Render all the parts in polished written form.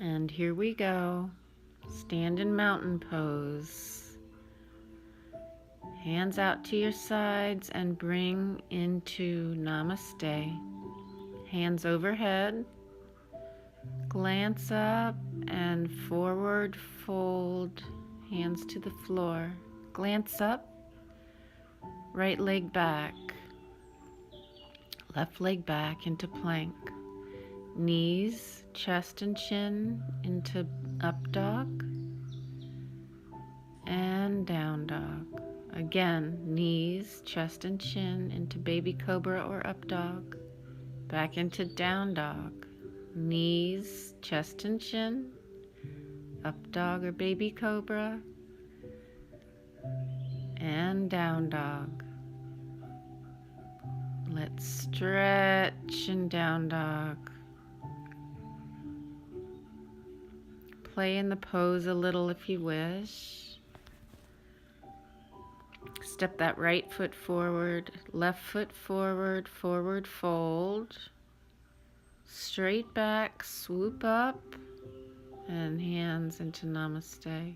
And here we go. Stand in mountain pose. Hands out to your sides and bring into Namaste. Hands overhead. Glance up and forward fold. Hands to the floor. Glance up. Right leg back. Left leg back into plank. Knees, chest and chin into up dog and down dog. Again, knees, chest and chin into baby cobra or up dog. Back into down dog. Knees, chest and chin, up dog or baby cobra, and down dog. Let's stretch in down dog. Play in the pose a little if you wish. Step that right foot forward, left foot forward, forward fold. Straight back, swoop up, and hands into Namaste.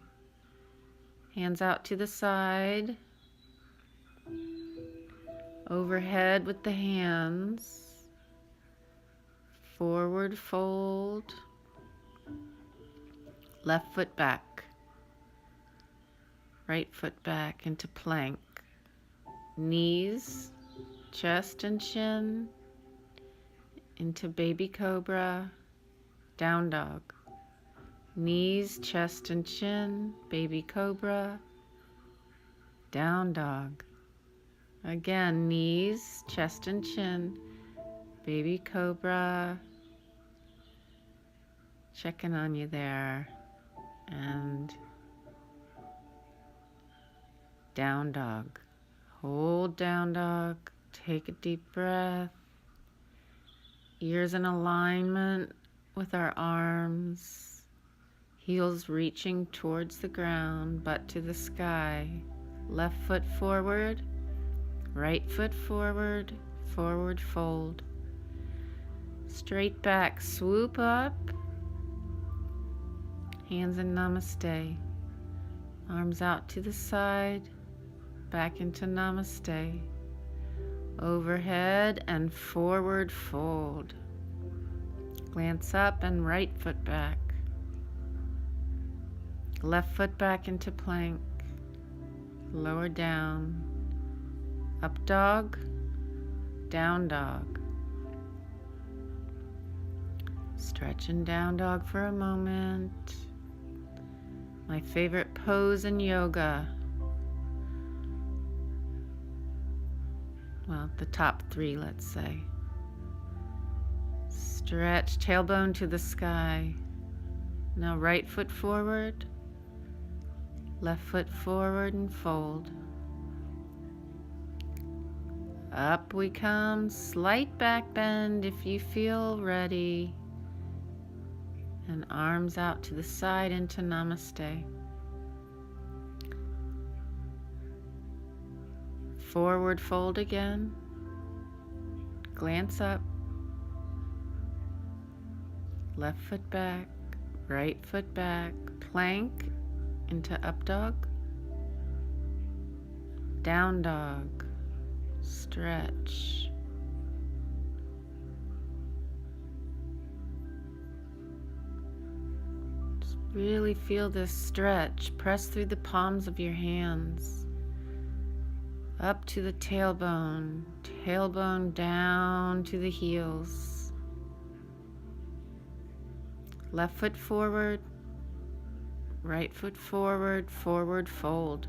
Hands out to the side. Overhead with the hands. Forward fold. Left foot back. Right foot back into plank. Knees, chest and chin into baby cobra, down dog. Knees, chest and chin, baby cobra, down dog. Again, knees, chest and chin, baby cobra. Checking on you there. And down dog. Hold down dog. Take a deep breath. Ears in alignment with our arms. Heels reaching towards the ground, butt to the sky. Left foot forward. Right foot forward. Forward fold. Straight back. Swoop up. Hands in Namaste. Arms out to the side. Back into Namaste. Overhead and forward fold. Glance up and right foot back. Left foot back into plank. Lower down. Up dog. Down dog. Stretch in down dog for a moment. My favorite pose in yoga. Well, the top three, let's say. Stretch, tailbone to the sky. Now right foot forward, left foot forward and fold. Up we come, slight back bend if you feel ready. And arms out to the side into Namaste. Forward fold again. Glance up. Left foot back, right foot back. Plank into up dog. Down dog. Stretch. Just really feel this stretch. Press through the palms of your hands. Up to the tailbone, tailbone down to the heels. Left foot forward, right foot forward, forward fold.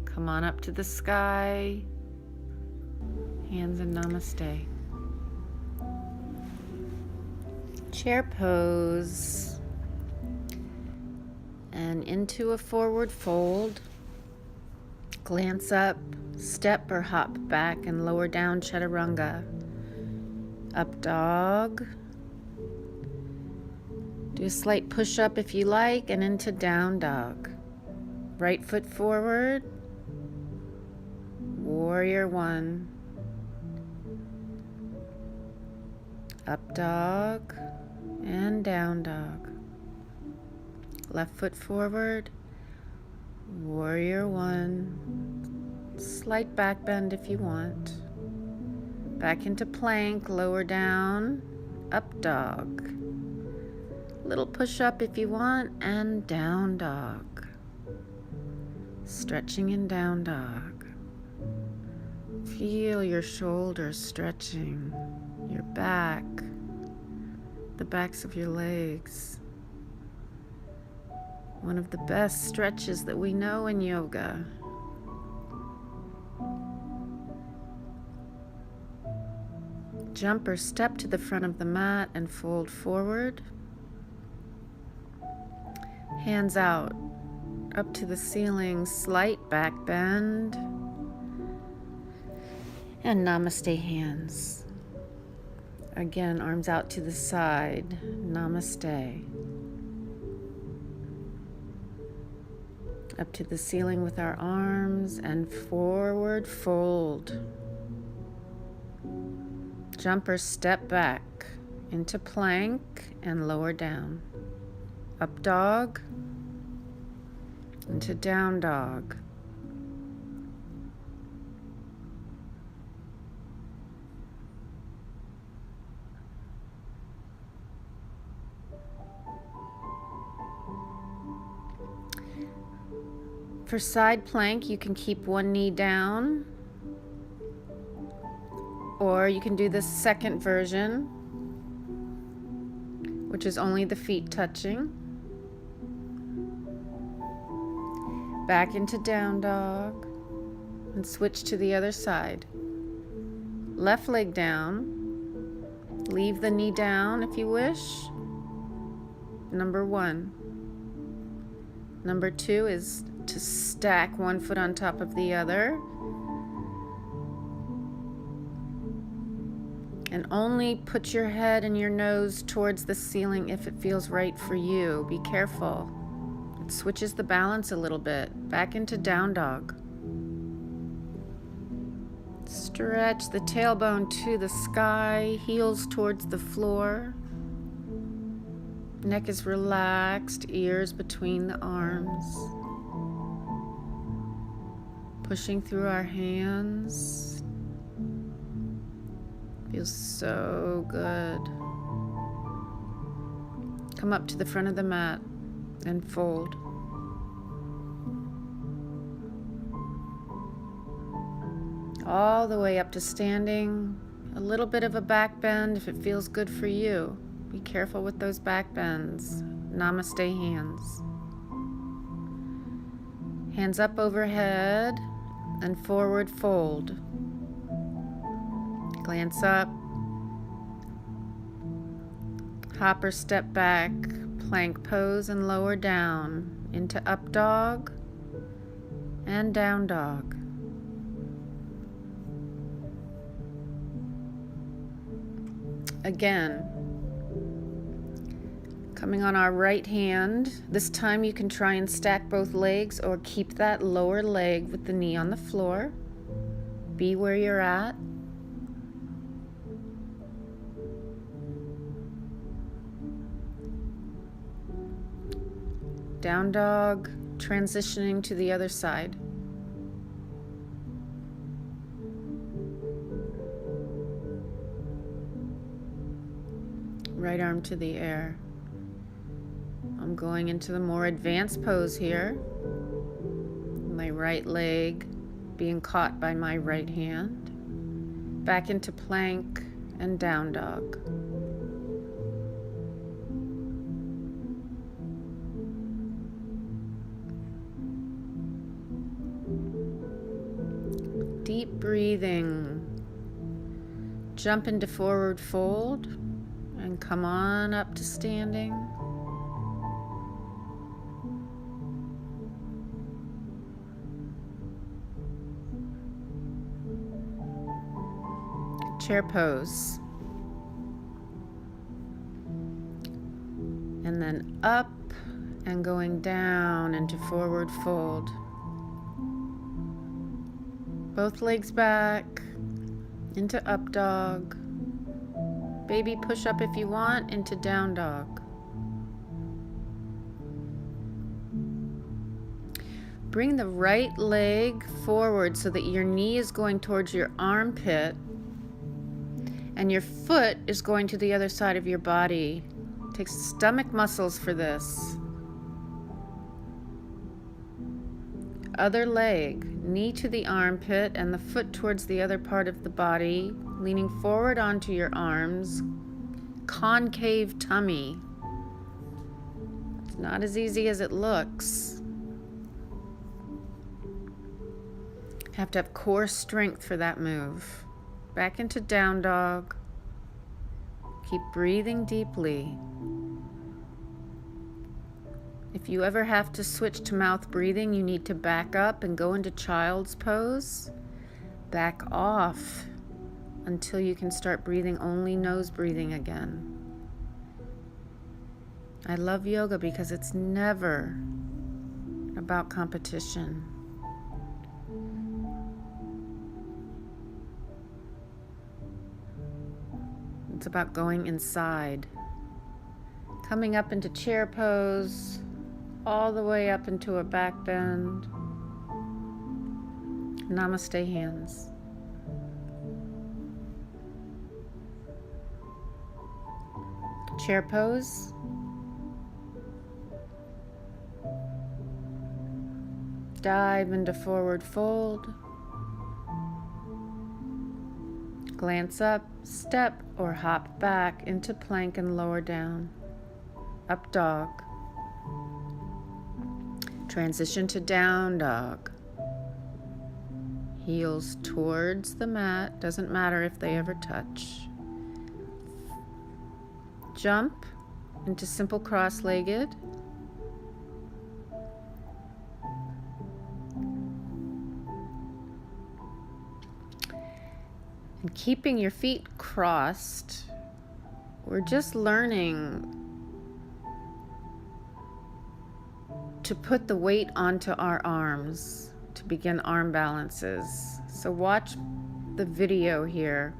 Come on up to the sky, hands in Namaste. Chair pose, and into a forward fold. Glance up, step or hop back and lower down chaturanga. Up dog. Do a slight push up if you like and into down dog. Right foot forward. Warrior one. Up dog. and down dog. Left foot forward, warrior one. Slight back bend if you want. Back into plank, lower down, up dog. Little push up if you want, and down dog. Stretching in down dog. Feel your shoulders stretching, your back, the backs of your legs. One of the best stretches that we know in yoga. Jump or step to the front of the mat and fold forward. Hands out, up to the ceiling, slight back bend. And namaste hands. Again, arms out to the side, namaste. Up to the ceiling with our arms and forward fold. Jump or step back into plank and lower down. Up dog into down dog. For side plank, you can keep one knee down, or you can do the second version, which is only the feet touching. Back into down dog, and switch to the other side. Left leg down, leave the knee down if you wish. Number 1. Number 2 is to stack one foot on top of the other. And only put your head and your nose towards the ceiling if it feels right for you. Be careful. It switches the balance a little bit. Back into down dog. Stretch the tailbone to the sky, heels towards the floor. Neck is relaxed, ears between the arms. Pushing through our hands. Feels so good. Come up to the front of the mat and fold. All the way up to standing. A little bit of a back bend if it feels good for you. Be careful with those back bends. Namaste hands. Hands up overhead and forward fold. Glance up. Hop or step back, plank pose and lower down into up dog and down dog. Again, coming on our right hand. This time you can try and stack both legs or keep that lower leg with the knee on the floor. Be where you're at. Down dog, transitioning to the other side. Right arm to the air. I'm going into the more advanced pose here. My right leg being caught by my right hand. Back into plank and down dog. Deep breathing. Jump into forward fold and come on up to standing. Chair pose. And then up and going down into forward fold. Both legs back into up dog. Baby push up if you want, into down dog. Bring the right leg forward so that your knee is going towards your armpit and your foot is going to the other side of your body. Take stomach muscles for this. Other leg, knee to the armpit and the foot towards the other part of the body, leaning forward onto your arms, concave tummy. It's not as easy as it looks. Have to have core strength for that move. Back into down dog. Keep breathing deeply. If you ever have to switch to mouth breathing, you need to back up and go into child's pose. Back off until you can start breathing only nose breathing again. I love yoga because it's never about competition. It's about going inside. Coming up into chair pose, all the way up into a back bend. Namaste hands. Chair pose. Dive into forward fold. Glance up, step, or hop back into plank and lower down. Up dog. Transition to down dog. Heels towards the mat. Doesn't matter if they ever touch. Jump into simple cross-legged. And keeping your feet crossed, we're just learning to put the weight onto our arms to begin arm balances. So watch the video here.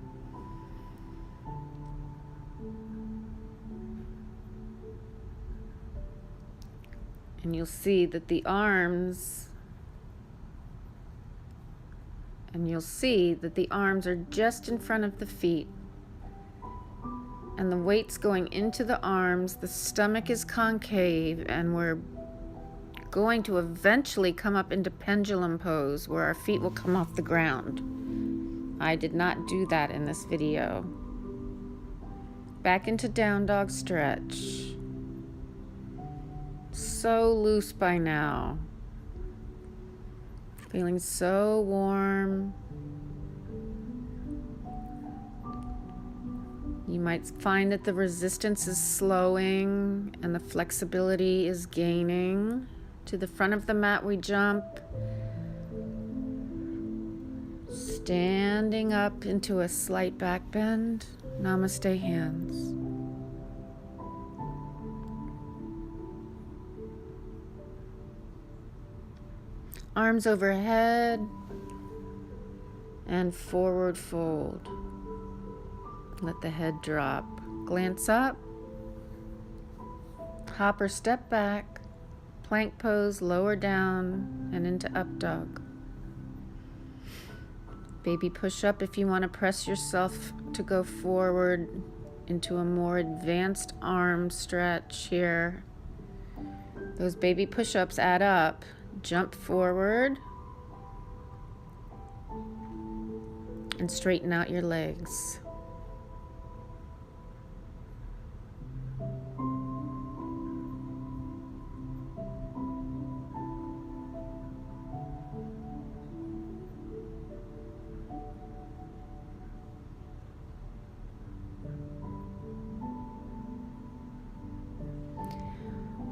And you'll see that the arms are just in front of the feet. And the weight's going into the arms, the stomach is concave, and we're going to eventually come up into pendulum pose where our feet will come off the ground. I did not do that in this video. Back into down dog stretch. So loose by now. Feeling so warm. You might find that the resistance is slowing and the flexibility is gaining. To the front of the mat we jump. Standing up into a slight back bend. Namaste hands. Arms overhead and forward fold. Let the head drop. Glance up. Hop or step back. Plank pose, lower down and into up dog. Baby push up if you want to press yourself to go forward into a more advanced arm stretch here. Those baby push-ups add up. Jump forward and straighten out your legs.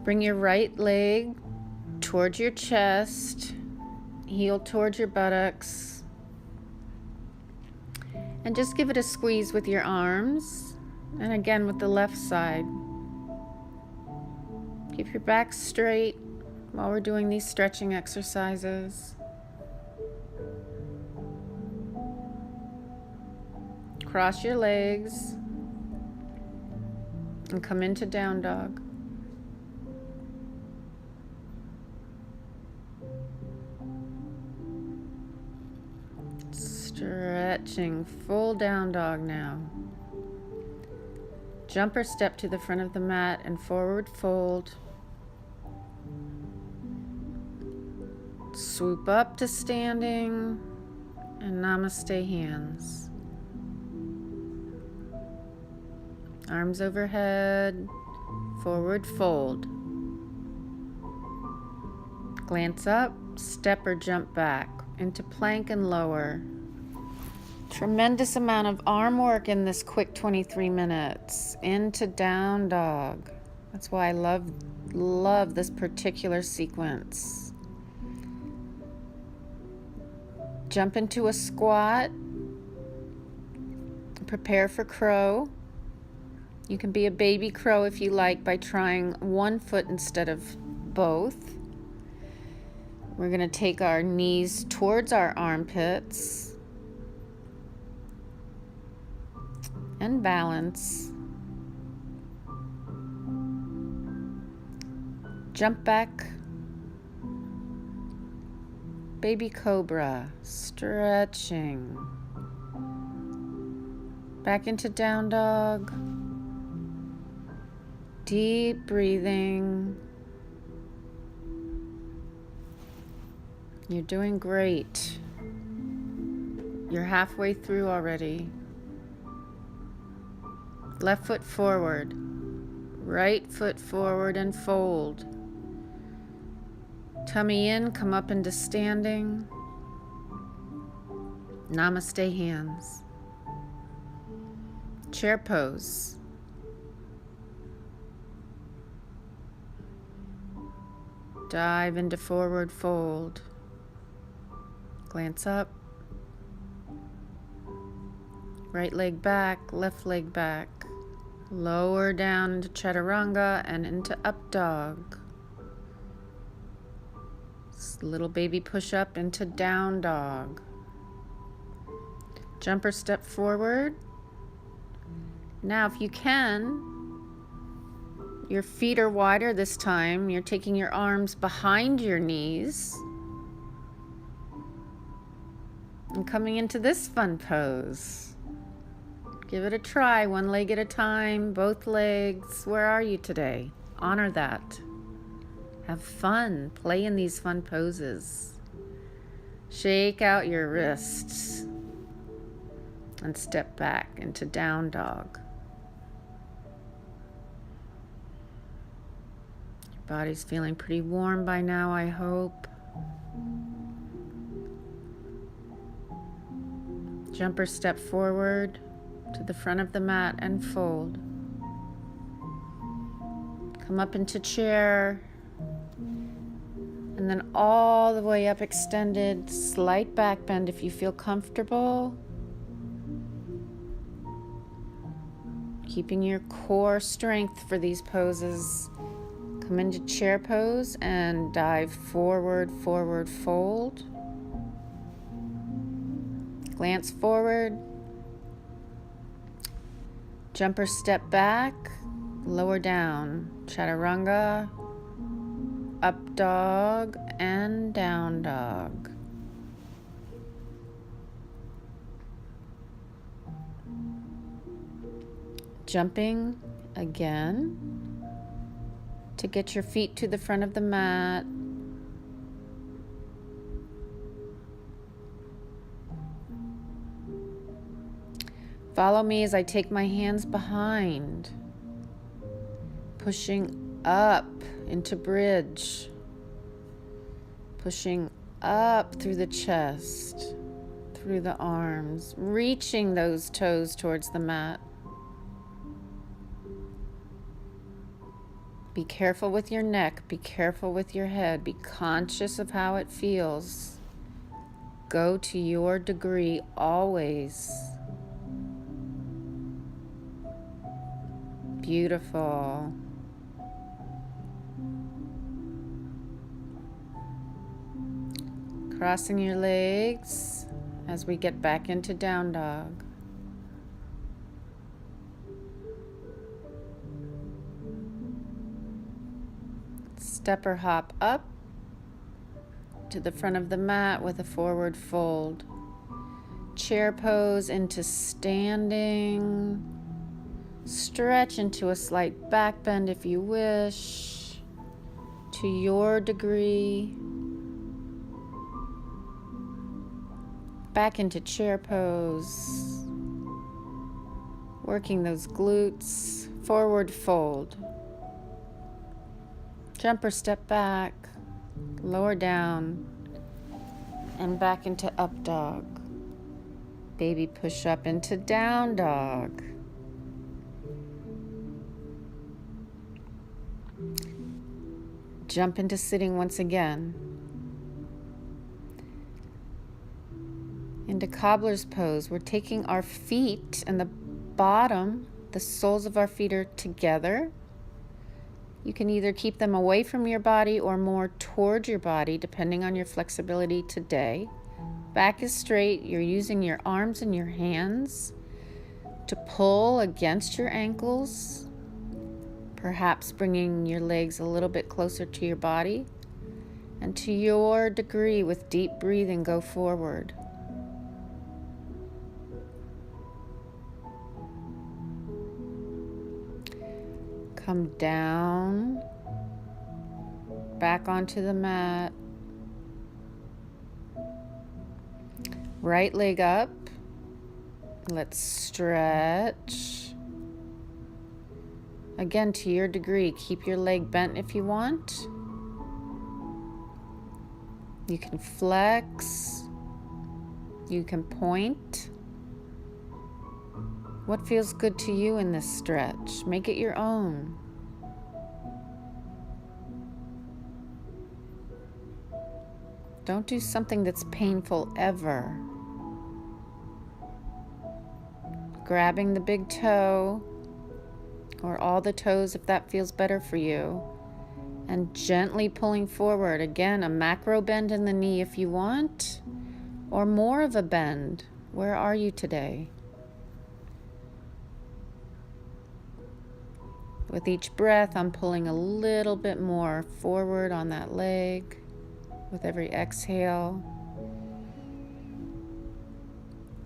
Bring your right leg towards your chest, heel towards your buttocks, and just give it a squeeze with your arms, and again with the left side. Keep your back straight while we're doing these stretching exercises. Cross your legs, And come into down dog. Stretching, full down dog now. Jump or step to the front of the mat and forward fold. Swoop up to standing and namaste hands. Arms overhead, forward fold. Glance up, step or jump back into plank and lower. Tremendous amount of arm work in this quick 23 minutes. Into down dog. That's why I love this particular sequence. Jump into a squat. Prepare for crow. You can be a baby crow if you like by trying one foot instead of both. We're going to take our knees towards our armpits and balance. Jump back. Baby cobra, stretching. Back into down dog. Deep breathing. You're doing great. You're halfway through already. Left foot forward. Right foot forward and fold. Tummy in, come up into standing. Namaste hands. Chair pose. Dive into forward fold. Glance up. Right leg back, left leg back. Lower down into chaturanga and into up dog. Little baby push up into down dog. Jump or step forward. Now if you can, your feet are wider this time. You're taking your arms behind your knees and coming into this fun pose. Give it a try, one leg at a time, both legs. Where are you today? Honor that. Have fun. Play in these fun poses. Shake out your wrists and step back into down dog. Your body's feeling pretty warm by now, I hope. Jump or step forward to the front of the mat and fold. Come up into chair. And then all the way up extended, slight back bend if you feel comfortable. Keeping your core strength for these poses. Come into chair pose and dive forward, forward fold. Glance forward. Jump or step back, lower down, chaturanga. Up dog and down dog. Jumping again to get your feet to the front of the mat. Follow me as I take my hands behind, pushing up into bridge, pushing up through the chest, through the arms, reaching those toes towards the mat. Be careful with your neck, be careful with your head, be conscious of how it feels. Go to your degree always. Beautiful. Crossing your legs as we get back into down dog. Step or hop up to the front of the mat with a forward fold. Chair pose into standing. Stretch into a slight back bend if you wish, to your degree. Back into chair pose. Working those glutes. Forward fold. Jump or step back. Lower down. And back into up dog. Baby push up into down dog. Jump into sitting once again. Into cobbler's pose. We're taking our feet and the bottom, the soles of our feet are together. You can either keep them away from your body or more towards your body, depending on your flexibility today. Back is straight. You're using your arms and your hands to pull against your ankles, perhaps bringing your legs a little bit closer to your body. And to your degree, with deep breathing, go forward. Come down, back onto the mat. Right leg up. Let's stretch. Again, to your degree, keep your leg bent if you want. You can flex. You can point. What feels good to you in this stretch? Make it your own. Don't do something that's painful ever. Grabbing the big toe, or all the toes if that feels better for you, and gently pulling forward. Again, a macro bend in the knee if you want, or more of a bend. Where are you today? With each breath, I'm pulling a little bit more forward on that leg with every exhale.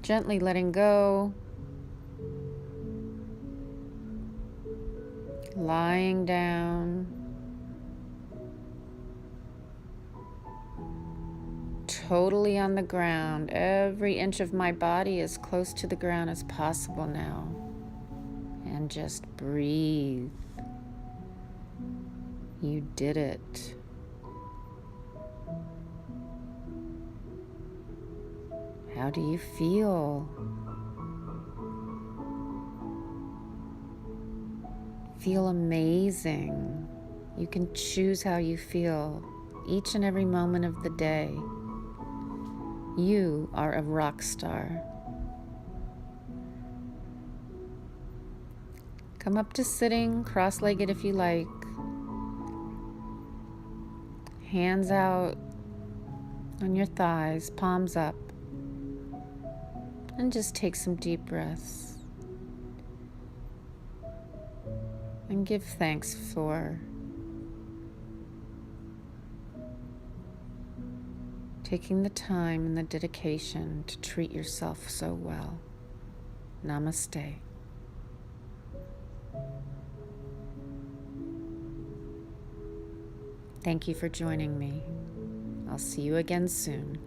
Gently letting go. Lying down. Totally on the ground. Every inch of my body as close to the ground as possible now. And just breathe. You did it. How do you feel? Feel amazing. You can choose how you feel each and every moment of the day. You are a rock star. Come up to sitting, cross-legged if you like. Hands out on your thighs, palms up. And just take some deep breaths. And give thanks for taking the time and the dedication to treat yourself so well. Namaste. Thank you for joining me. I'll see you again soon.